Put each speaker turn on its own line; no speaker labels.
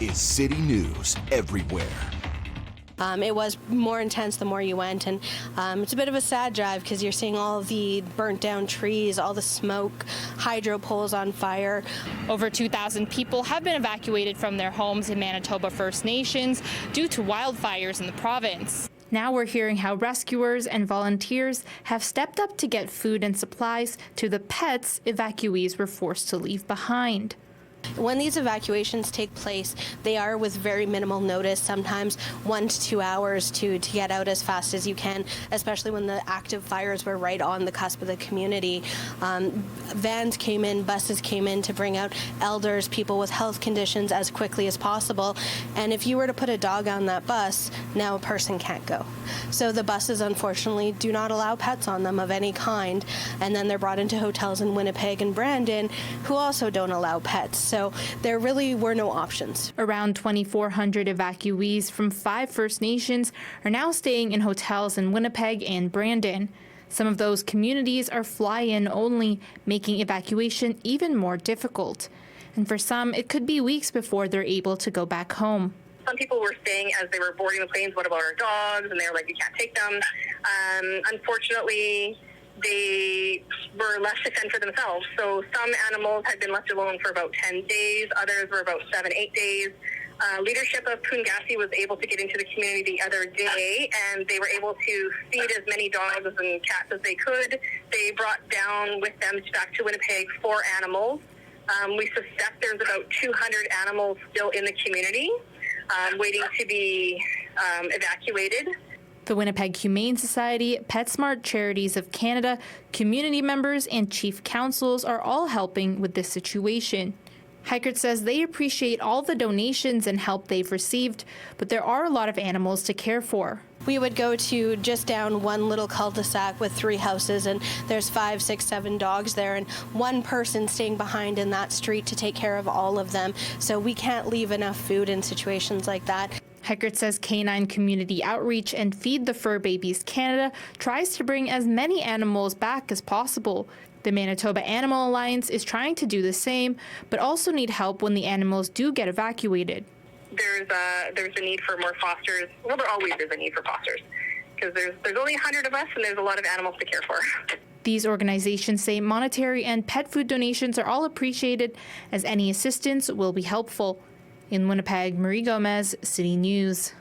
is City News everywhere.
It was more intense the more you went, and it's a bit of a sad drive because you're seeing all the burnt down trees, all the smoke, hydro poles on fire.
Over 2,000 people have been evacuated from their homes in Manitoba First Nations due to wildfires in the province. Now we're hearing how rescuers and volunteers have stepped up to get food and supplies to the pets evacuees were forced to leave behind.
When these evacuations take place, they are with very minimal notice, sometimes 1 to 2 hours to get out as fast as you can, especially when the active fires were right on the cusp of the community. Vans came in, buses came in to bring out elders, people with health conditions as quickly as possible. And if you were to put a dog on that bus, now a person can't go. So the buses, unfortunately, do not allow pets on them of any kind. And then they're brought into hotels in Winnipeg and Brandon, who also don't allow pets. So there really were no options.
Around 2,400 evacuees from 5 First Nations are now staying in hotels in Winnipeg and Brandon. Some of those communities are fly-in only, making evacuation even more difficult. And for some, it could be weeks before they're able to go back home.
Some people were saying as they were boarding the planes, what about our dogs? And they were like, you can't take them. Unfortunately, they were left to fend for themselves. So some animals had been left alone for about 10 days. Others were about 7-8 days. Leadership of Poongassi was able to get into the community the other day, and they were able to feed as many dogs and cats as they could. They brought down with them back to Winnipeg 4 animals. We suspect there's about 200 animals still in the community waiting to be evacuated.
The Winnipeg Humane Society, PetSmart Charities of Canada, community members, and chief councils are all helping with this situation. Heikert says they appreciate all the donations and help they've received, but there are a lot of animals to care for.
We would go to just down one little cul-de-sac with 3 houses, and there's 5, 6, 7 dogs there, and one person staying behind in that street to take care of all of them. So we can't leave enough food in situations like that.
Heikert says Canine Community Outreach and Feed the Fur Babies Canada tries to bring as many animals back as possible. The Manitoba Animal Alliance is trying to do the same, but also need help when the animals do get evacuated.
There's a need for more fosters. Well, there always is a need for fosters because there's only 100 of us and there's a lot of animals to care for.
These organizations say monetary and pet food donations are all appreciated, as any assistance will be helpful. In Winnipeg, Marie Gomez, City News.